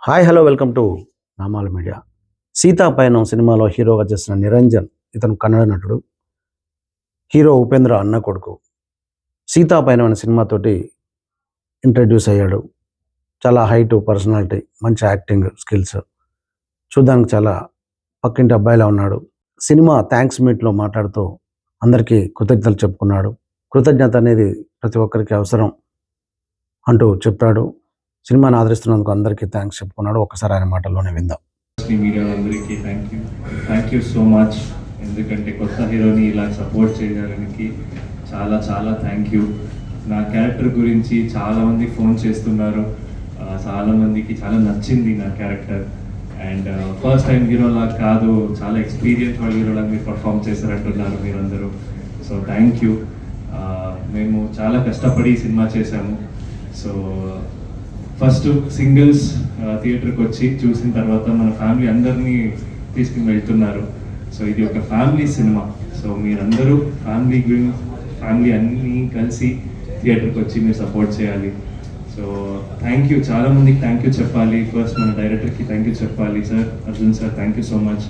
Hi hello welcome to Namala media. Sita పయనం సినిమాలో హీరోగా చేసిన నిరంజన్, ఇతను కన్నడ నటుడు, హీరో ఉపేంద్ర అన్న కొడుకు. సీతా పయనం అనే సినిమాతోటి ఇంట్రడ్యూస్ అయ్యాడు. చాలా హైటు, పర్సనాలిటీ, మంచి యాక్టింగ్ స్కిల్స్, చూడ్డానికి చాలా పక్కింటి అబ్బాయిలా ఉన్నాడు. సినిమా థ్యాంక్స్ మీట్లో మాట్లాడుతూ అందరికీ కృతజ్ఞతలు చెప్పుకున్నాడు. కృతజ్ఞత అనేది ప్రతి ఒక్కరికి అవసరం అంటూ చెప్పాడు. సినిమాని ఆదరిస్తున్నందుకు అందరికీ థ్యాంక్స్ చెప్పుకున్నాడు. ఒక్కసారి ఆయన మాటల్లోనే విందాం. మీడియా అందరికీ థ్యాంక్ యూ సో మచ్. ఎందుకంటే కొత్త హీరోని ఇలా సపోర్ట్ చేయడానికి చాలా చాలా థ్యాంక్ యూ. నా క్యారెక్టర్ గురించి చాలామంది ఫోన్ చేస్తున్నారు. చాలామందికి చాలా నచ్చింది నా క్యారెక్టర్. అండ్ ఫస్ట్ టైం హీరోలా కాదు, చాలా ఎక్స్పీరియన్స్ వాళ్ళ హీరోలా మీరు పర్ఫామ్ చేశారంటున్నారు మీరందరూ. So thank you. మేము చాలా కష్టపడి సినిమా చేశాము. సో ఫస్ట్ సింగిల్స్ థియేటర్కి వచ్చి చూసిన తర్వాత మన ఫ్యామిలీ అందరినీ తీసుకుని వెళ్తున్నారు. సో ఇది ఒక ఫ్యామిలీ సినిమా. సో మీరందరూ ఫ్యామిలీ అన్నీ కలిసి థియేటర్కి వచ్చి మీరు సపోర్ట్ చేయాలి. So thank you. చాలామందికి థ్యాంక్ యూ చెప్పాలి. ఫస్ట్ మన డైరెక్టర్కి థ్యాంక్ యూ చెప్పాలి. Sir Arjun sir, thank you so much.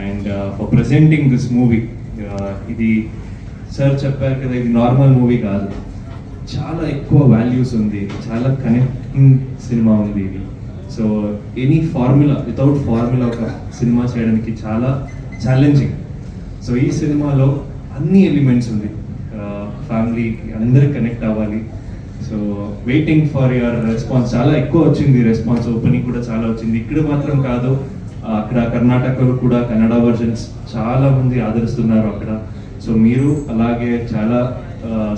And for presenting this movie. ఇది సార్ చెప్పారు కదా, ఇది నార్మల్ మూవీ కాదు, చాలా ఎక్కువ వాల్యూస్ ఉంది, చాలా కనెక్టింగ్ సినిమా ఉంది ఇది. సో వితౌట్ ఫార్ములా ఒక సినిమా చేయడానికి చాలా ఛాలెంజింగ్. సో ఈ సినిమాలో అన్ని ఎలిమెంట్స్ ఉంది. ఫ్యామిలీకి అందరికి కనెక్ట్ అవ్వాలి. So waiting for your response. చాలా ఎక్కువ వచ్చింది రెస్పాన్స్, ఓపెనింగ్ కూడా చాలా వచ్చింది. ఇక్కడ మాత్రం కాదు, అక్కడ కర్ణాటకలో కూడా కన్నడ వర్జన్స్ చాలా మంది ఆదరిస్తున్నారు అక్కడ. సో మీరు అలాగే చాలా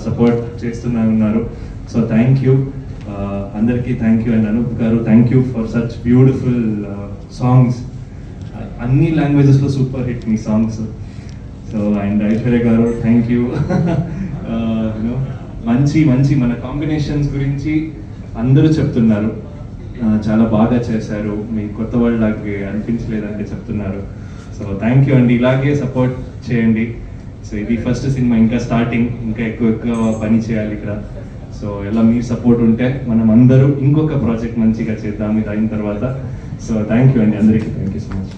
సపోర్ట్ చేస్తూనే ఉన్నారు. సో థ్యాంక్ యూ అందరికీ. Thank you. And Anup garu, thank you for such beautiful songs. అన్ని లాంగ్వేజెస్లో సూపర్ హిట్ మీ songs. So and Aishwarya garu, thank you. మంచి మంచి మన కాంబినేషన్స్ గురించి అందరూ చెప్తున్నారు, చాలా బాగా చేశారు, మీ కొత్త వాళ్ళకి అనిపించలేదంటే చెప్తున్నారు. సో థ్యాంక్ యూ అండి. ఇలాగే సపోర్ట్ చేయండి. సో ఇది ఫస్ట్ సినిమా, ఇంకా స్టార్టింగ్, ఇంకా ఎక్కువ పని చేయాలి ఇక్కడ. సో ఎలా మీ సపోర్ట్ ఉంటే మనం అందరూ ఇంకొక ప్రాజెక్ట్ మంచిగా చేద్దాం ఇది అయిన తర్వాత. సో థ్యాంక్ యూ అండి అందరికీ. Thank you so much.